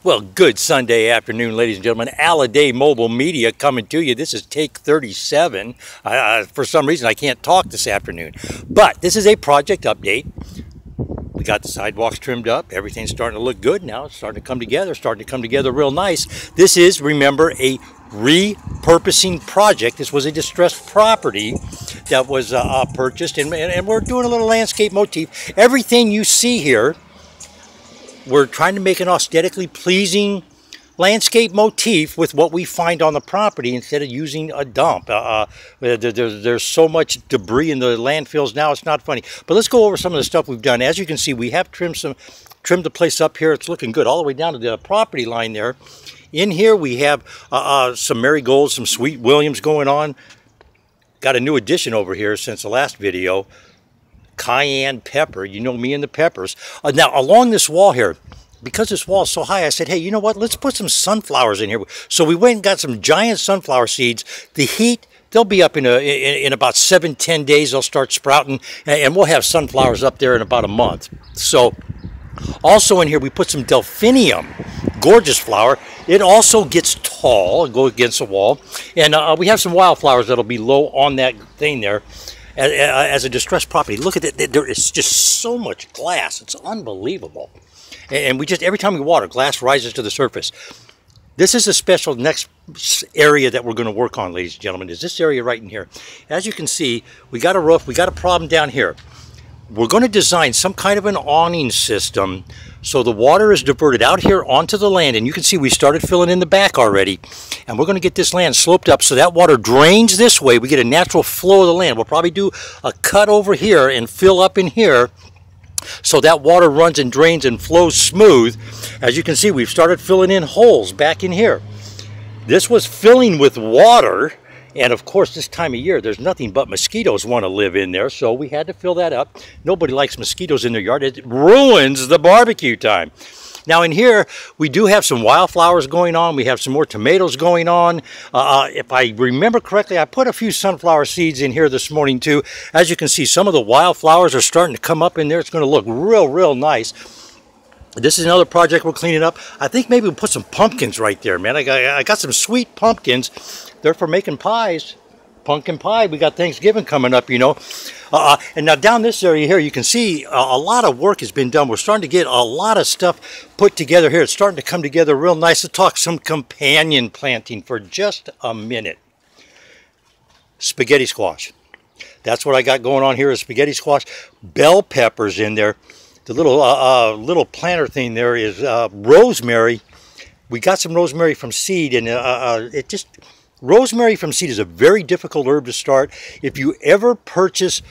Well, good Sunday afternoon, ladies and gentlemen. Alladay Mobile Media coming to you. This is take 37. For some reason, I can't talk this afternoon. But this is a project update. We got the sidewalks trimmed up. Everything's starting to look good now. It's starting to come together real nice. This is, remember, a repurposing project. This was a distressed property that was purchased, and we're doing a little landscape motif. Everything you see here, we're trying to make an aesthetically pleasing landscape motif with what we find on the property instead of using a dump. There's so much debris in the landfills now, it's not funny. But let's go over some of the stuff we've done. As you can see, we have trimmed the place up here. It's looking good all the way down to the property line there. In here we have some marigolds, some sweet Williams going on. Got a new addition over here since the last video. Cayenne pepper. You know me and the peppers. Now along this wall here, because this wall is so high, I said, hey, you know what, let's put some sunflowers in here. So we went and got some giant sunflower seeds. The heat, they'll be up in about 7-10 days. They'll start sprouting, and we'll have sunflowers up there in about a month. So also in here we put some delphinium, gorgeous flower. It also gets tall and go against the wall, and we have some wildflowers that'll be low on that thing there. As a distressed property, look at it. There is just so much glass. It's unbelievable. And we just, every time we water, glass rises to the surface. This is a special next area that we're going to work on, ladies and gentlemen, is this area right in here. As you can see, we got a roof, we got a problem down here. We're going to design some kind of an awning system so the water is diverted out here onto the land, and you can see we started filling in the back already, and we're going to get this land sloped up so that water drains this way. We get a natural flow of the land. We'll probably do a cut over here and fill up in here so that water runs and drains and flows smooth. As you can see, we've started filling in holes back in here. This was filling with water, and of course this time of year there's nothing but mosquitoes want to live in there, so we had to fill that up. Nobody likes mosquitoes in their yard. It ruins the barbecue time. Now in here we do have some wildflowers going on. We have some more tomatoes going on. If I remember correctly, I put a few sunflower seeds in here this morning too. As you can see, some of the wildflowers are starting to come up in there. It's going to look real nice. This is another project we're cleaning up. I think maybe we'll put some pumpkins right there, man. I got some sweet pumpkins. They're for making pies. Pumpkin pie. We got Thanksgiving coming up, you know. And now down this area here, you can see a lot of work has been done. We're starting to get a lot of stuff put together here. It's starting to come together real nice. Let's talk some companion planting for just a minute. Spaghetti squash. That's what I got going on here is spaghetti squash. Bell peppers in there. The little planter thing there is rosemary. We got some rosemary from seed, and rosemary from seed is a very difficult herb to start. If you ever purchase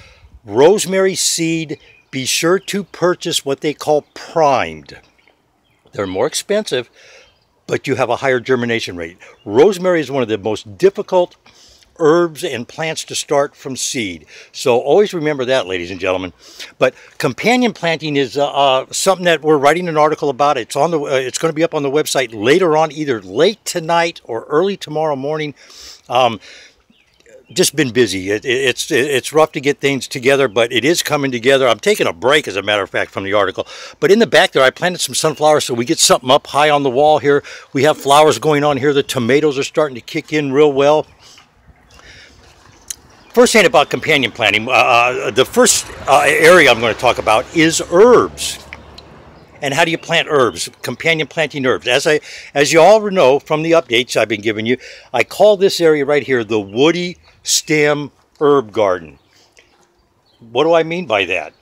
rosemary seed, be sure to purchase what they call primed. They're more expensive, but you have a higher germination rate. Rosemary is one of the most difficult herbs and plants to start from seed. So always remember that, ladies and gentlemen. But companion planting is something that we're writing an article about. It's on it's going to be up on the website later on, either late tonight or early tomorrow morning. Just been busy. It's rough to get things together, but it is coming together. I'm taking a break, as a matter of fact, from the article. But in the back there, I planted some sunflowers, so we get something up high on the wall here. We have flowers going on here. The tomatoes are starting to kick in real well. First thing about companion planting, the first area I'm going to talk about is herbs. And how do you plant herbs? Companion planting herbs. As you all know from the updates I've been giving you, I call this area right here the woody stem herb garden. What do I mean by that?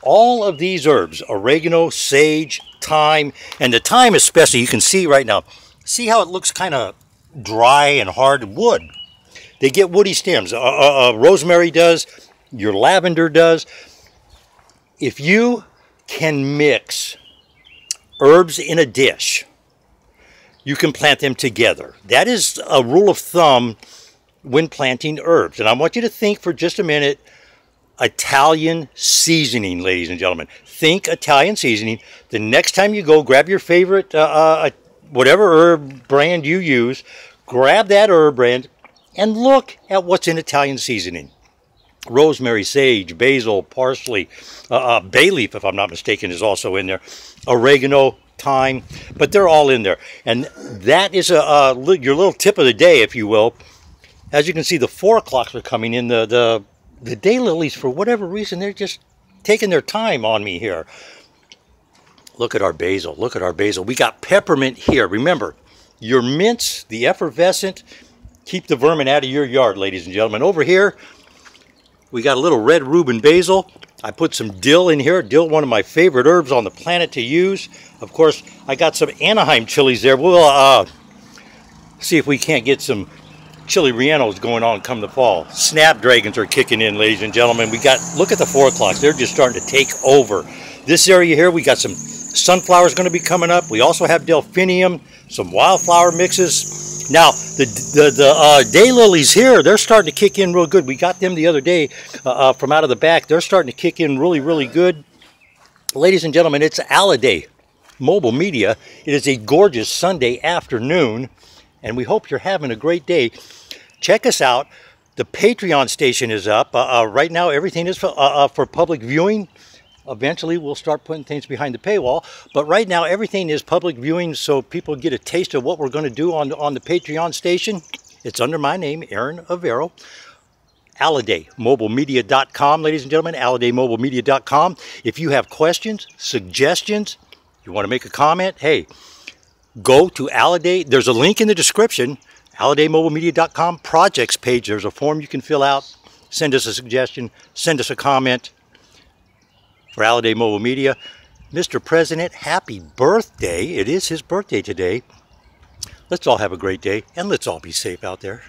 All of these herbs, oregano, sage, thyme, and the thyme especially, you can see right now, see how it looks kind of dry and hard wood. They get woody stems. Rosemary does. Your lavender does. If you can mix herbs in a dish, you can plant them together. That is a rule of thumb when planting herbs. And I want you to think for just a minute, Italian seasoning, ladies and gentlemen. Think Italian seasoning. The next time you go, grab your favorite, whatever herb brand you use, grab that herb brand, and look at what's in Italian seasoning. Rosemary, sage, basil, parsley, bay leaf, if I'm not mistaken, is also in there. Oregano, time, but they're all in there. And that is your little tip of the day, if you will. As you can see, the 4 o'clocks are coming in. The daylilies, for whatever reason, they're just taking their time on me here. Look at our basil. Look at our basil. We got peppermint here. Remember, your mints, the effervescent, keep the vermin out of your yard, ladies and gentlemen. Over here, we got a little red Reuben basil. I put some dill in here. Dill, one of my favorite herbs on the planet to use. Of course, I got some Anaheim chilies there. We'll see if we can't get some chili rellenos going on come the fall. Snapdragons are kicking in, ladies and gentlemen. Look at the 4 o'clocks. They're just starting to take over. This area here, we got some sunflowers going to be coming up. We also have delphinium, some wildflower mixes. Now, the daylilies here, they're starting to kick in real good. We got them the other day from out of the back. They're starting to kick in really, really good. Ladies and gentlemen, it's Alliday Mobile Media. It is a gorgeous Sunday afternoon, and we hope you're having a great day. Check us out. The Patreon station is up. Right now, everything is for public viewing. Eventually, we'll start putting things behind the paywall. But right now, everything is public viewing, so people get a taste of what we're going to do on the Patreon station. It's under my name, Aaron Avero. AllidayMobileMedia.com, ladies and gentlemen, AllidayMobileMedia.com. If you have questions, suggestions, you want to make a comment, hey, go to Alliday. There's a link in the description, AllidayMobileMedia.com projects page. There's a form you can fill out. Send us a suggestion. Send us a comment. For Alliday Mobile Media, Mr. President, happy birthday. It is his birthday today. Let's all have a great day, and let's all be safe out there.